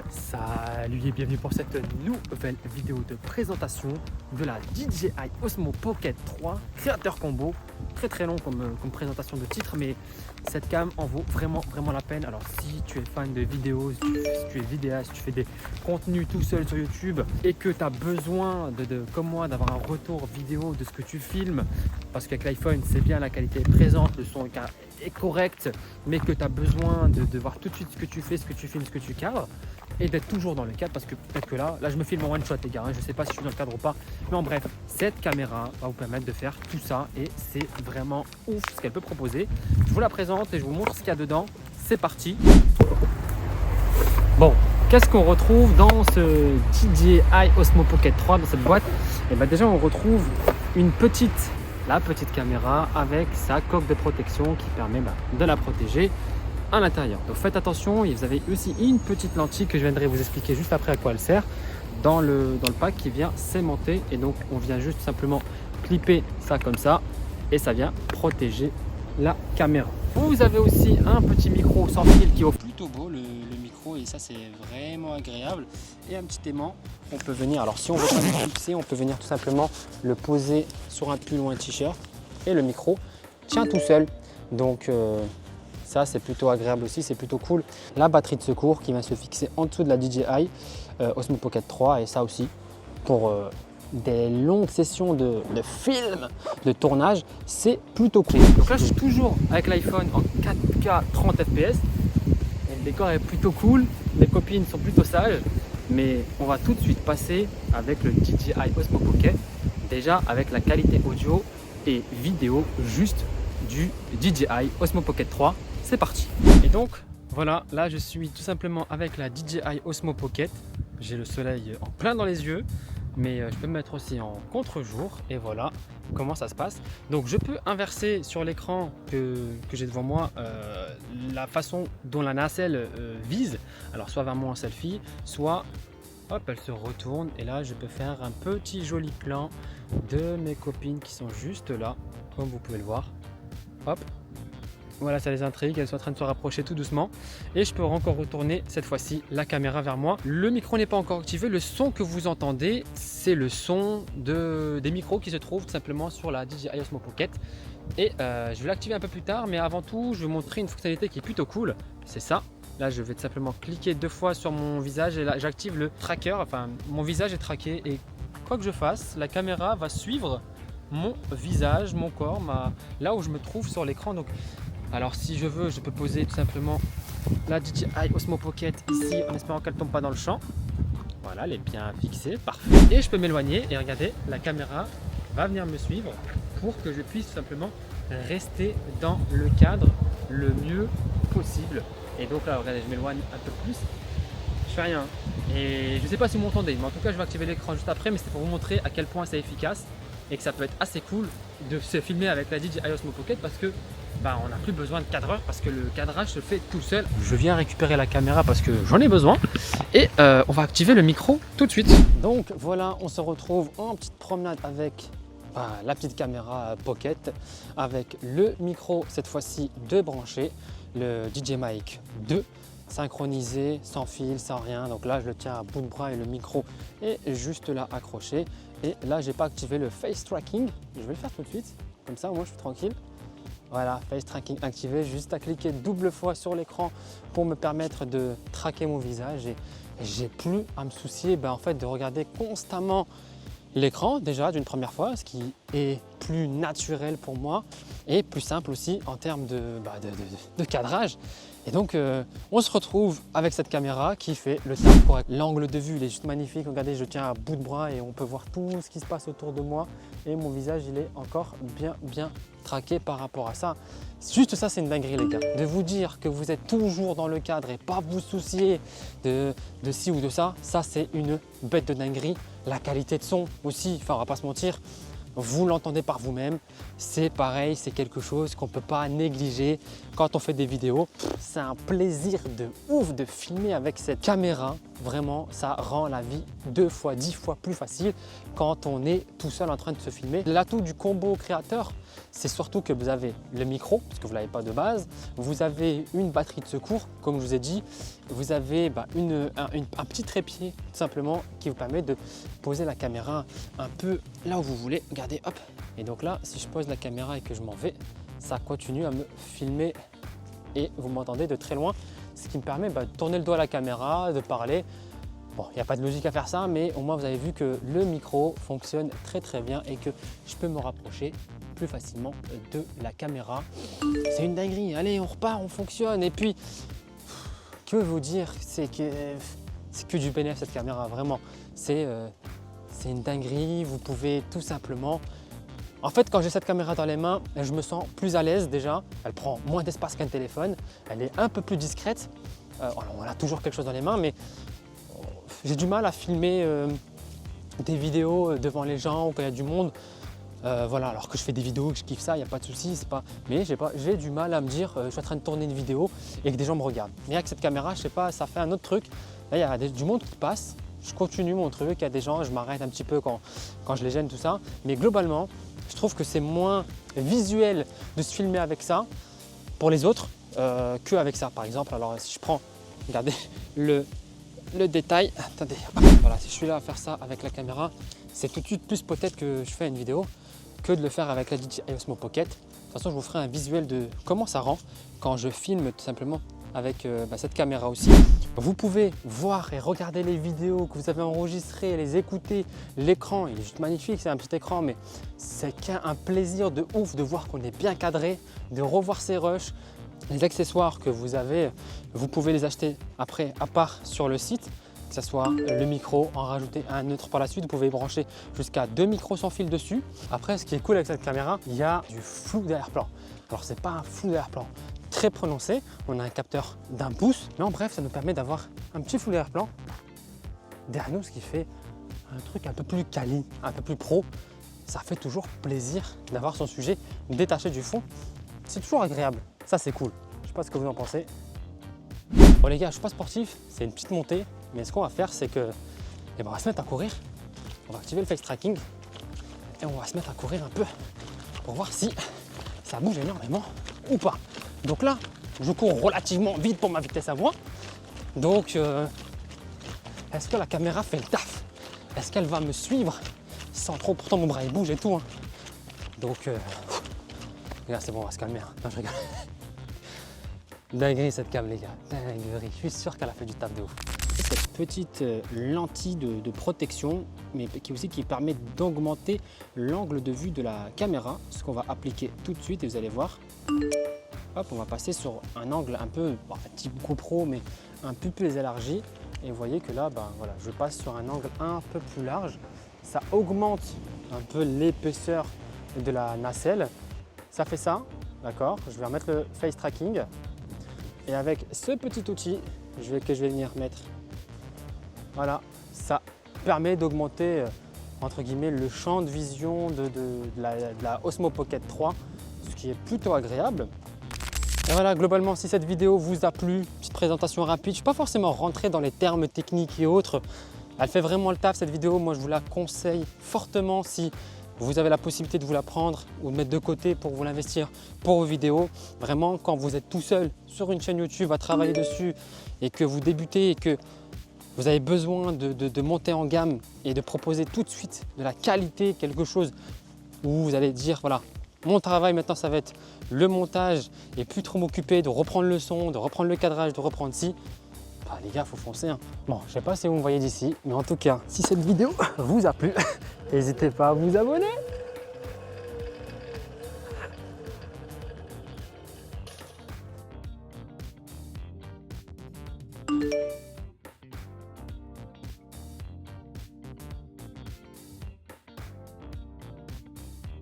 Salut et bienvenue pour cette nouvelle vidéo de présentation de la DJI Osmo Pocket 3 créateur combo. Très long comme présentation de titre, mais cette cam en vaut vraiment la peine. Alors si tu es fan de vidéos, si tu es vidéaste, si tu fais des contenus tout seul sur YouTube et que tu as besoin comme moi d'avoir un retour vidéo de ce que tu filmes, parce qu'avec l'iPhone c'est bien, la qualité est présente, le son est correct, mais que tu as besoin de voir tout de suite ce que tu fais, ce que tu filmes, ce que tu cadres, et d'être toujours dans le cadre, parce que peut-être que là je me filme en one shot les gars, je sais pas si je suis dans le cadre ou pas, mais en bref, cette caméra va vous permettre de faire tout ça et c'est vraiment ouf ce qu'elle peut proposer. Je vous la présente et je vous montre ce qu'il y a dedans. C'est parti. Bon, qu'est-ce qu'on retrouve dans ce DJI Osmo Pocket 3, dans cette boîte? Et bien déjà on retrouve la petite caméra avec sa coque de protection qui permet de la protéger à l'intérieur. Donc faites attention, et vous avez aussi une petite lentille que je viendrai vous expliquer juste après à quoi elle sert dans le pack qui vient s'aimanter, et donc on vient juste simplement clipper ça comme ça et ça vient protéger la caméra. Vous avez aussi un petit micro sans fil qui offre plutôt beau le micro, et ça c'est vraiment agréable, et un petit aimant on peut venir, alors si on veut pas le fixer, on peut venir tout simplement le poser sur un pull ou un t-shirt et le micro tient tout seul. Donc ça c'est plutôt agréable aussi, c'est plutôt cool. La batterie de secours qui vient se fixer en dessous de la DJI Osmo Pocket 3, et ça aussi pour des longues sessions de film, de tournage, c'est plutôt cool. Donc là je suis toujours avec l'iPhone en 4K 30 fps et le décor est plutôt cool, mes copines sont plutôt sages, mais on va tout de suite passer avec le DJI Osmo Pocket, déjà avec la qualité audio et vidéo juste du DJI Osmo Pocket 3. C'est parti. Et donc voilà, là je suis tout simplement avec la DJI Osmo Pocket. J'ai le soleil en plein dans les yeux, mais je peux me mettre aussi en contre-jour, et voilà comment ça se passe. Donc je peux inverser sur l'écran que j'ai devant moi la façon dont la nacelle vise, alors soit vers moi en selfie, soit hop elle se retourne, et là je peux faire un petit joli plan de mes copines qui sont juste là, comme vous pouvez le voir. Hop, voilà, ça les intrigue, elles sont en train de se rapprocher tout doucement, et je peux encore retourner cette fois-ci la caméra vers moi. Le micro n'est pas encore activé, le son que vous entendez c'est le son des micros qui se trouvent tout simplement sur la DJI Osmo Pocket, et je vais l'activer un peu plus tard, mais avant tout je vais vous montrer une fonctionnalité qui est plutôt cool, c'est ça. Là je vais tout simplement cliquer 2 fois sur mon visage, et là j'active le tracker, enfin mon visage est traqué, et quoi que je fasse, la caméra va suivre mon visage, mon corps, là où je me trouve sur l'écran. Donc alors si je veux, je peux poser tout simplement la DJI Osmo Pocket ici en espérant qu'elle ne tombe pas dans le champ. Voilà, elle est bien fixée, parfait. Et je peux m'éloigner, et regardez, la caméra va venir me suivre pour que je puisse tout simplement rester dans le cadre le mieux possible. Et donc là, regardez, je m'éloigne un peu plus, je fais rien. Et je ne sais pas si vous m'entendez, mais en tout cas je vais activer l'écran juste après, mais c'est pour vous montrer à quel point c'est efficace et que ça peut être assez cool de se filmer avec la DJI Osmo Pocket, parce que on n'a plus besoin de cadreur, parce que le cadrage se fait tout seul. Je viens récupérer la caméra parce que j'en ai besoin, et on va activer le micro tout de suite. Donc voilà, on se retrouve en petite promenade avec la petite caméra Pocket, avec le micro cette fois-ci de branché, le DJI Mic 2 synchronisé, sans fil, sans rien. Donc là je le tiens à bout de bras et le micro est juste là accroché. Et là j'ai pas activé le face tracking, je vais le faire tout de suite, comme ça au moins je suis tranquille. Voilà, face tracking activé, juste à cliquer double fois sur l'écran pour me permettre de traquer mon visage, et j'ai plus à me soucier en fait de regarder constamment l'écran, déjà d'une première fois, ce qui est plus naturel pour moi et plus simple aussi en termes de cadrage. Et donc on se retrouve avec cette caméra qui fait le taf correct. L'angle de vue il est juste magnifique, regardez, je tiens à bout de bras et on peut voir tout ce qui se passe autour de moi, et mon visage il est encore bien traqué par rapport à ça. Juste ça c'est une dinguerie les gars, de vous dire que vous êtes toujours dans le cadre et pas vous soucier de ci ou de ça, ça c'est une bête de dinguerie. La qualité de son aussi, enfin on va pas se mentir, vous l'entendez par vous-même, c'est pareil, c'est quelque chose qu'on ne peut pas négliger quand on fait des vidéos. C'est un plaisir de ouf de filmer avec cette caméra vraiment, ça rend la vie 2 fois, 10 fois plus facile quand on est tout seul en train de se filmer. L'atout du combo créateur, c'est surtout que vous avez le micro, parce que vous ne l'avez pas de base, vous avez une batterie de secours, comme je vous ai dit, vous avez un petit trépied tout simplement qui vous permet de poser la caméra un peu là où vous voulez. Regardez, hop, et donc là, si je pose la caméra et que je m'en vais, ça continue à me filmer et vous m'entendez de très loin, ce qui me permet de tourner le doigt à la caméra, de parler. Bon, il n'y a pas de logique à faire ça, mais au moins vous avez vu que le micro fonctionne très bien et que je peux me rapprocher plus facilement de la caméra. C'est une dinguerie, allez on repart, on fonctionne. Et puis, que vous dire, c'est que du bénéfice cette caméra, vraiment. C'est une dinguerie, vous pouvez tout simplement… En fait, quand j'ai cette caméra dans les mains, je me sens plus à l'aise déjà. Elle prend moins d'espace qu'un téléphone. Elle est un peu plus discrète. On a toujours quelque chose dans les mains, mais j'ai du mal à filmer des vidéos devant les gens ou quand il y a du monde. Voilà, alors que je fais des vidéos, que je kiffe ça, il n'y a pas de souci. Mais j'ai du mal à me dire je suis en train de tourner une vidéo et que des gens me regardent. Mais avec cette caméra, je sais pas, ça fait un autre truc. Là, il y a du monde qui passe. Je continue mon truc, il y a des gens, je m'arrête un petit peu quand je les gêne, tout ça. Mais globalement, je trouve que c'est moins visuel de se filmer avec ça pour les autres qu'avec ça. Par exemple, alors si je prends, regardez le détail, attendez, voilà, si je suis là à faire ça avec la caméra, c'est tout de suite plus peut-être que je fais une vidéo que de le faire avec la DJI Osmo Pocket. De toute façon, je vous ferai un visuel de comment ça rend quand je filme tout simplement avec cette caméra aussi. Vous pouvez voir et regarder les vidéos que vous avez enregistrées, les écouter. L'écran, il est juste magnifique, c'est un petit écran, mais c'est un plaisir de ouf de voir qu'on est bien cadré, de revoir ses rushs. Les accessoires que vous avez, vous pouvez les acheter après à part sur le site, que ce soit le micro, en rajouter un autre par la suite. Vous pouvez brancher jusqu'à 2 micros sans fil dessus. Après, ce qui est cool avec cette caméra, il y a du flou d'arrière-plan. Alors, c'est pas un flou d'arrière-plan très prononcé, on a un capteur d'1 pouce, mais en bref, ça nous permet d'avoir un petit flou d'arrière-plan derrière nous, ce qui fait un truc un peu plus quali, un peu plus pro. Ça fait toujours plaisir d'avoir son sujet détaché du fond. C'est toujours agréable, ça c'est cool. Je sais pas ce que vous en pensez. Bon les gars, je suis pas sportif, c'est une petite montée, mais ce qu'on va faire, c'est que on va se mettre à courir. On va activer le face tracking et on va se mettre à courir un peu pour voir si ça bouge énormément ou pas. Donc là, je cours relativement vite pour ma vitesse à moi. Donc, est-ce que la caméra fait le taf? Est-ce qu'elle va me suivre sans trop? Pourtant, mon bras il bouge et tout. Hein. Donc, là, c'est bon, on va se calmer. Hein. Non, je rigole. Dinguerie cette cam, les gars. Dinguerie. Je suis sûr qu'elle a fait du taf de ouf. Cette petite lentille de protection, mais qui permet d'augmenter l'angle de vue de la caméra. Ce qu'on va appliquer tout de suite et vous allez voir. Hop, on va passer sur un angle un peu, type GoPro, mais un peu plus élargi. Et vous voyez que là, voilà, je passe sur un angle un peu plus large. Ça augmente un peu l'épaisseur de la nacelle. Ça fait ça, d'accord? Je vais remettre le face tracking. Et avec ce petit outil que je vais venir mettre, voilà, ça permet d'augmenter entre guillemets le champ de vision de la Osmo Pocket 3, ce qui est plutôt agréable. Et voilà, globalement, si cette vidéo vous a plu, petite présentation rapide, je ne suis pas forcément rentré dans les termes techniques et autres. Elle fait vraiment le taf cette vidéo, moi je vous la conseille fortement si vous avez la possibilité de vous la prendre ou de mettre de côté pour vous l'investir pour vos vidéos. Vraiment, quand vous êtes tout seul sur une chaîne YouTube à travailler dessus et que vous débutez et que vous avez besoin de monter en gamme et de proposer tout de suite de la qualité, quelque chose où vous allez dire voilà, mon travail maintenant ça va être le montage et plus trop m'occuper de reprendre le son, de reprendre le cadrage, de reprendre ci. Les gars, faut foncer. Hein. Bon, je sais pas si vous me voyez d'ici, mais en tout cas, si cette vidéo vous a plu, n'hésitez pas à vous abonner.